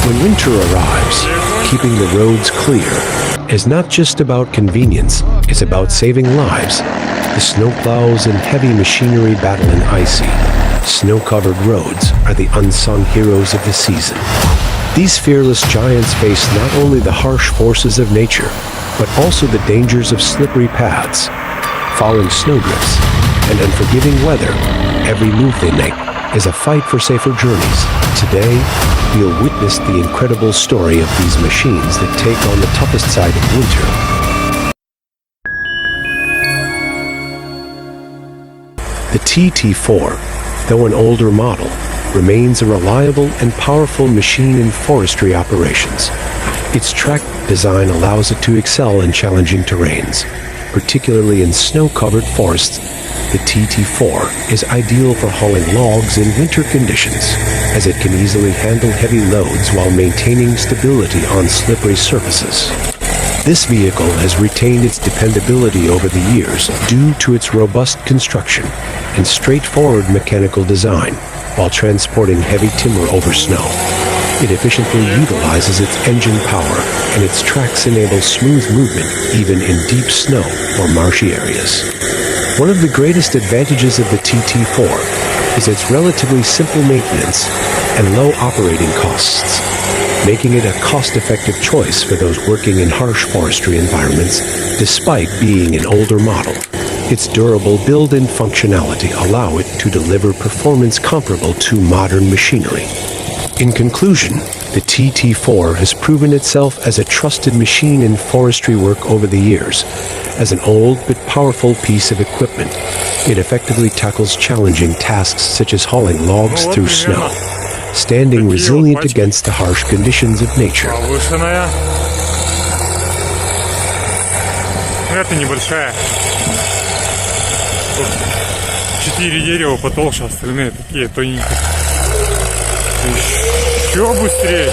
When winter arrives, keeping the roads clear is not just about convenience, it's about saving lives. The snowplows and heavy machinery battling icy, snow-covered roads are the unsung heroes of the season. These fearless giants face not only the harsh forces of nature, but also the dangers of slippery paths, falling snowdrifts, and unforgiving weather. Every move they make is a fight for safer journeys. Today, we'll witness the incredible story of these machines that take on the toughest side of winter. The TT4, though an older model, remains a reliable and powerful machine in forestry operations. Its track design allows it to excel in challenging terrains, particularly in snow-covered forests. The TT4 is ideal for hauling logs in winter conditions, as it can easily handle heavy loads while maintaining stability on slippery surfaces. This vehicle has retained its dependability over the years due to its robust construction and straightforward mechanical design while transporting heavy timber over snow. It efficiently utilizes its engine power, and its tracks enable smooth movement even in deep snow or marshy areas. One of the greatest advantages of the TT4 is its relatively simple maintenance and low operating costs, making it a cost-effective choice for those working in harsh forestry environments, despite being an older model. Its durable build and functionality allow it to deliver performance comparable to modern machinery. In conclusion, the TT4 has proven itself as a trusted machine in forestry work over the years. As an old but powerful piece of equipment, it effectively tackles challenging tasks such as hauling logs through snow, standing resilient against the harsh conditions of nature. Это небольшая. Тут 4 дерева потолще, остальные такие тоненькие. Еще быстрее.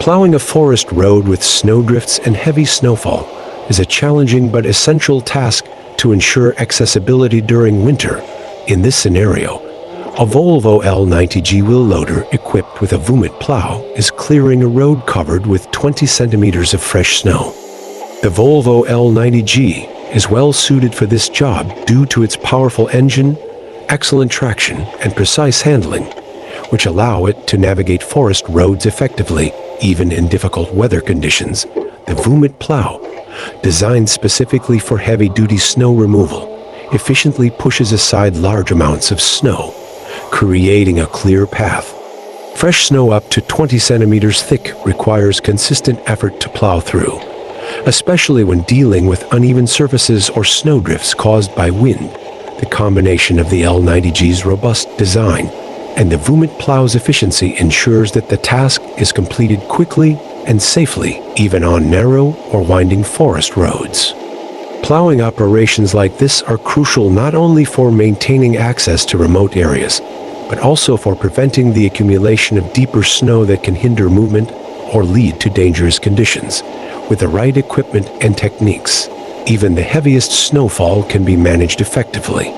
Plowing a forest road with snowdrifts and heavy snowfall is a challenging but essential task to ensure accessibility during winter. In this scenario, a Volvo L90G wheel loader equipped with a Vomit plow is clearing a road covered with 20 centimeters of fresh snow. The Volvo L90G is well suited for this job due to its powerful engine, excellent traction, and precise handling, which allow it to navigate forest roads effectively even in difficult weather conditions. The Vomit plow, designed specifically for heavy-duty snow removal, efficiently pushes aside large amounts of snow, creating a clear path. Fresh snow up to 20 centimeters thick requires consistent effort to plow through, especially when dealing with uneven surfaces or snowdrifts caused by wind. The combination of the L90G's robust design and the Vomit plow's efficiency ensures that the task is completed quickly and safely, even on narrow or winding forest roads. Plowing operations like this are crucial not only for maintaining access to remote areas, but also for preventing the accumulation of deeper snow that can hinder movement or lead to dangerous conditions. With the right equipment and techniques, even the heaviest snowfall can be managed effectively.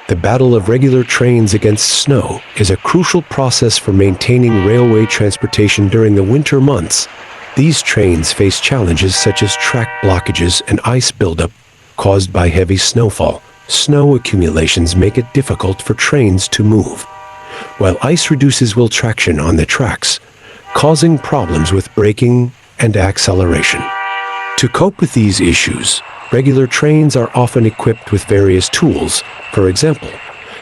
The battle of regular trains against snow is a crucial process for maintaining railway transportation during the winter months. These trains face challenges such as track blockages and ice buildup, caused by heavy snowfall. Snow accumulations make it difficult for trains to move, while ice reduces wheel traction on the tracks, causing problems with braking and acceleration. To cope with these issues, regular trains are often equipped with various tools. For example,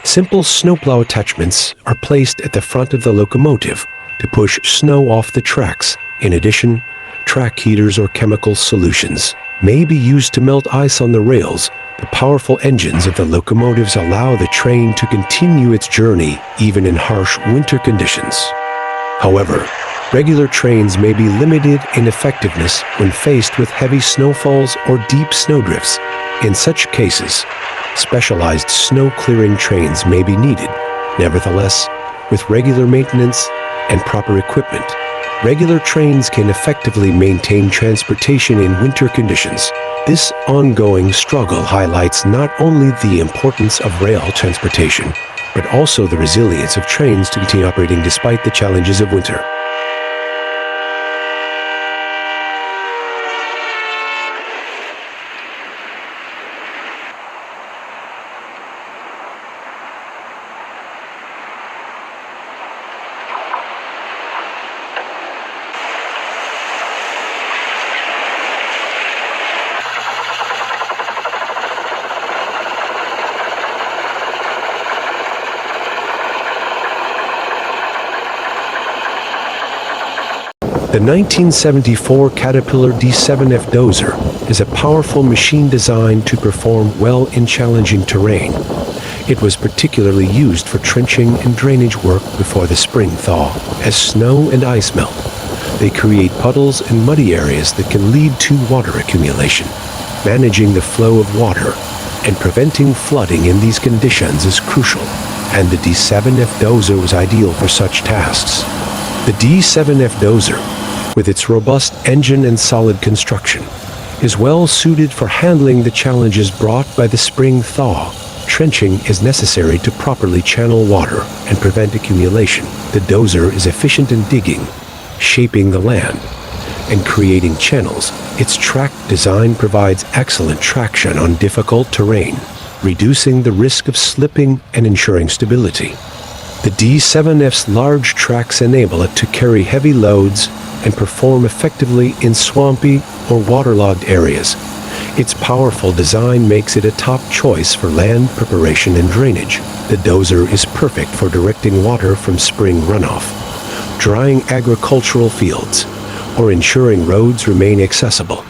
simple snowplow attachments are placed at the front of the locomotive to push snow off the tracks. In addition, track heaters or chemical solutions may be used to melt ice on the rails. The powerful engines of the locomotives allow the train to continue its journey even in harsh winter conditions. However, regular trains may be limited in effectiveness when faced with heavy snowfalls or deep snowdrifts. In such cases, specialized snow-clearing trains may be needed. Nevertheless, with regular maintenance and proper equipment, regular trains can effectively maintain transportation in winter conditions. This ongoing struggle highlights not only the importance of rail transportation, but also the resilience of trains to continue operating despite the challenges of winter. The 1974 Caterpillar D7F dozer is a powerful machine designed to perform well in challenging terrain. It was particularly used for trenching and drainage work before the spring thaw. As snow and ice melt, they create puddles and muddy areas that can lead to water accumulation. Managing the flow of water and preventing flooding in these conditions is crucial, and the D7F dozer was ideal for such tasks. The D7F dozer, with its robust engine and solid construction, is well suited for handling the challenges brought by the spring thaw. Trenching is necessary to properly channel water and prevent accumulation. The dozer is efficient in digging, shaping the land, and creating channels. Its track design provides excellent traction on difficult terrain, reducing the risk of slipping and ensuring stability. The D7F's large tracks enable it to carry heavy loads and perform effectively in swampy or waterlogged areas. Its powerful design makes it a top choice for land preparation and drainage. The dozer is perfect for directing water from spring runoff, drying agricultural fields, or ensuring roads remain accessible.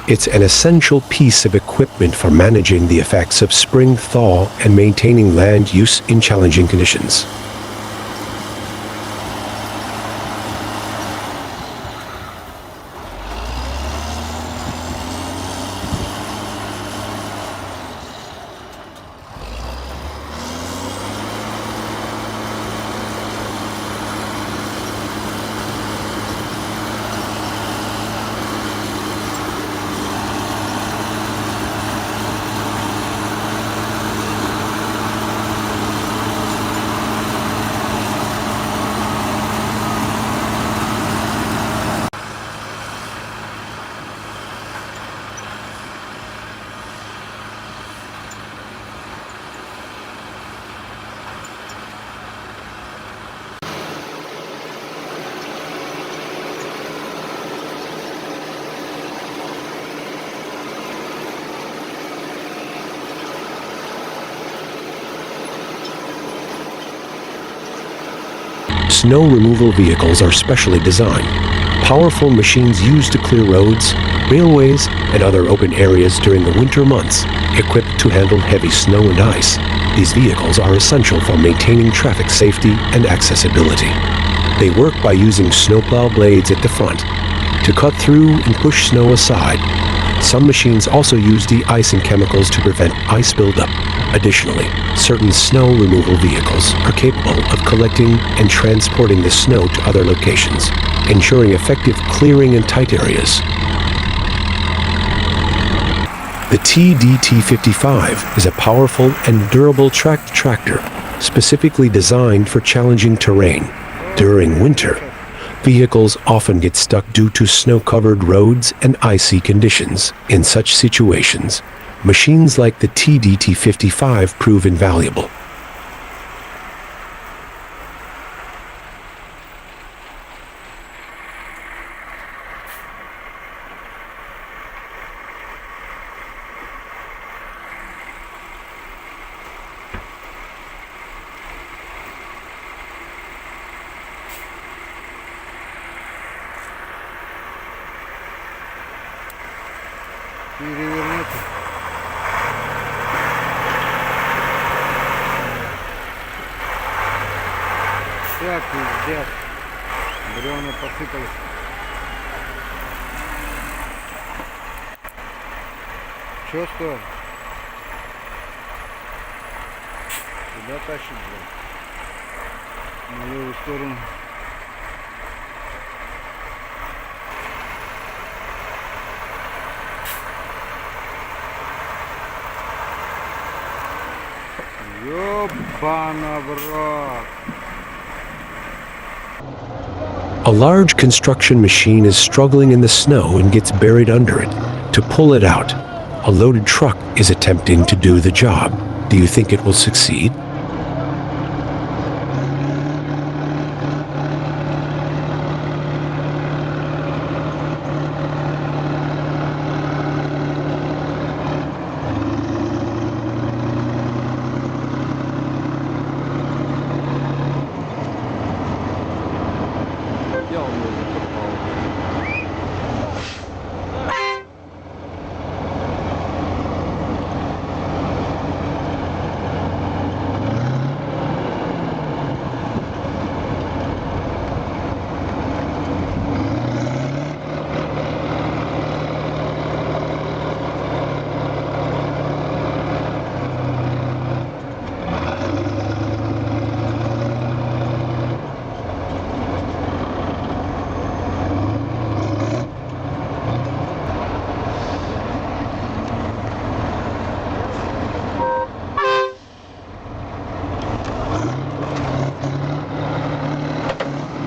It's an essential piece of equipment for managing the effects of spring thaw and maintaining land use in challenging conditions. Snow removal vehicles are specially designed. Powerful machines used to clear roads, railways, and other open areas during the winter months, equipped to handle heavy snow and ice. These vehicles are essential for maintaining traffic safety and accessibility. They work by using snowplow blades at the front to cut through and push snow aside. Some machines also use de-icing chemicals to prevent ice buildup. Additionally, certain snow removal vehicles are capable of collecting and transporting the snow to other locations, ensuring effective clearing in tight areas. The TDT-55 is a powerful and durable tracked tractor specifically designed for challenging terrain. During winter, vehicles often get stuck due to snow-covered roads and icy conditions. In such situations, machines like the TDT-55 prove invaluable. Перевернуть. Так, пиздец. Бревна посыпались. Чё что? Куда тащит, блядь? На левую сторону. Ёбана в рот. A large construction machine is struggling in the snow and gets buried under it. To pull it out, a loaded truck is attempting to do the job. Do you think it will succeed?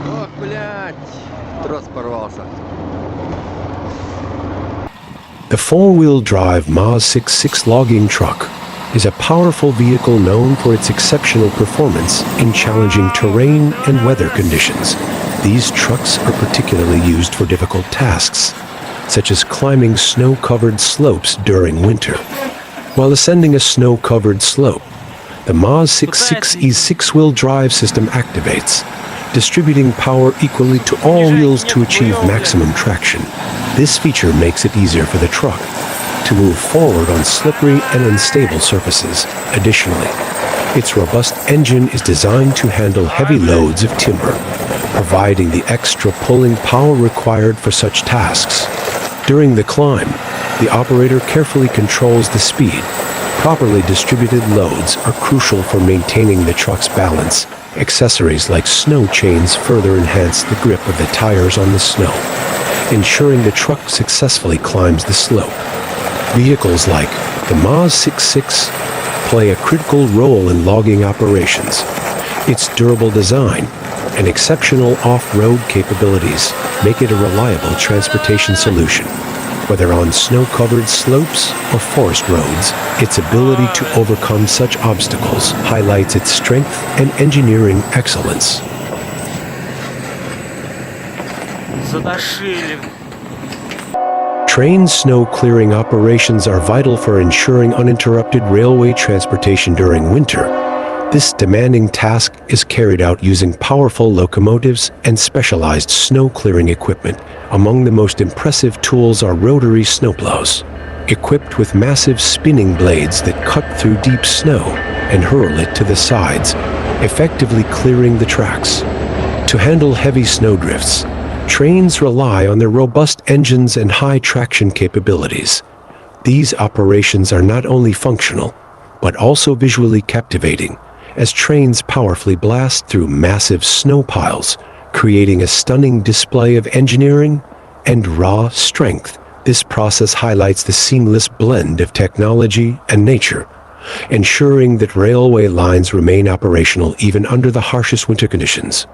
Ох, блядь, трос порвался. The four-wheel drive Maz 66 logging truck is a powerful vehicle known for its exceptional performance in challenging terrain and weather conditions. These trucks are particularly used for difficult tasks, such as climbing snow-covered slopes during winter. While ascending a snow-covered slope, the Maz 66's six-wheel drive system activates, distributing power equally to all wheels to achieve maximum traction. This feature makes it easier for the truck to move forward on slippery and unstable surfaces. Additionally, its robust engine is designed to handle heavy loads of timber, providing the extra pulling power required for such tasks. During the climb, the operator carefully controls the speed. Properly distributed loads are crucial for maintaining the truck's balance. Accessories like snow chains further enhance the grip of the tires on the snow, ensuring the truck successfully climbs the slope. Vehicles like the Maz 66 play a critical role in logging operations. Its durable design and exceptional off-road capabilities make it a reliable transportation solution. Whether on snow-covered slopes or forest roads, its ability to overcome such obstacles highlights its strength and engineering excellence. Train snow clearing operations are vital for ensuring uninterrupted railway transportation during winter. This demanding task is carried out using powerful locomotives and specialized snow clearing equipment. Among the most impressive tools are rotary snowplows, equipped with massive spinning blades that cut through deep snow and hurl it to the sides, effectively clearing the tracks. To handle heavy snowdrifts, trains rely on their robust engines and high traction capabilities. These operations are not only functional, but also visually captivating, as trains powerfully blast through massive snow piles, creating a stunning display of engineering and raw strength. This process highlights the seamless blend of technology and nature, ensuring that railway lines remain operational even under the harshest winter conditions.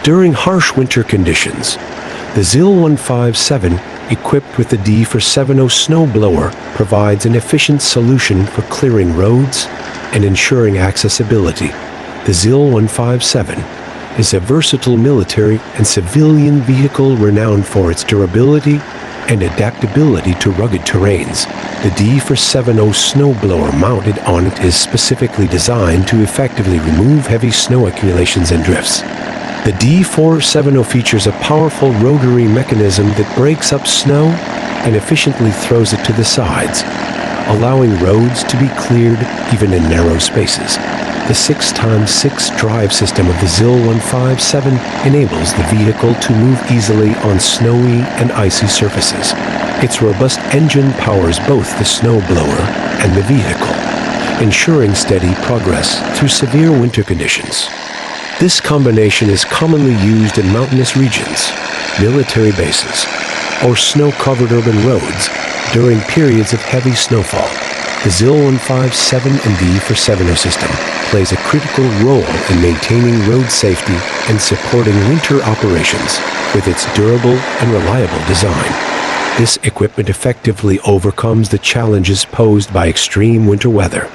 During harsh winter conditions, the ZIL 157, equipped with the D470 snowblower, provides an efficient solution for clearing roads and ensuring accessibility. The ZIL 157 is a versatile military and civilian vehicle renowned for its durability and adaptability to rugged terrains. The D470 snowblower mounted on it is specifically designed to effectively remove heavy snow accumulations and drifts. The D470 features a powerful rotary mechanism that breaks up snow and efficiently throws it to the sides, allowing roads to be cleared even in narrow spaces. The 6x6 drive system of the ZIL 157 enables the vehicle to move easily on snowy and icy surfaces. Its robust engine powers both the snowblower and the vehicle, ensuring steady progress through severe winter conditions. This combination is commonly used in mountainous regions, military bases, or snow-covered urban roads during periods of heavy snowfall. The ZIL 157 and D470 system plays a critical role in maintaining road safety and supporting winter operations with its durable and reliable design. This equipment effectively overcomes the challenges posed by extreme winter weather.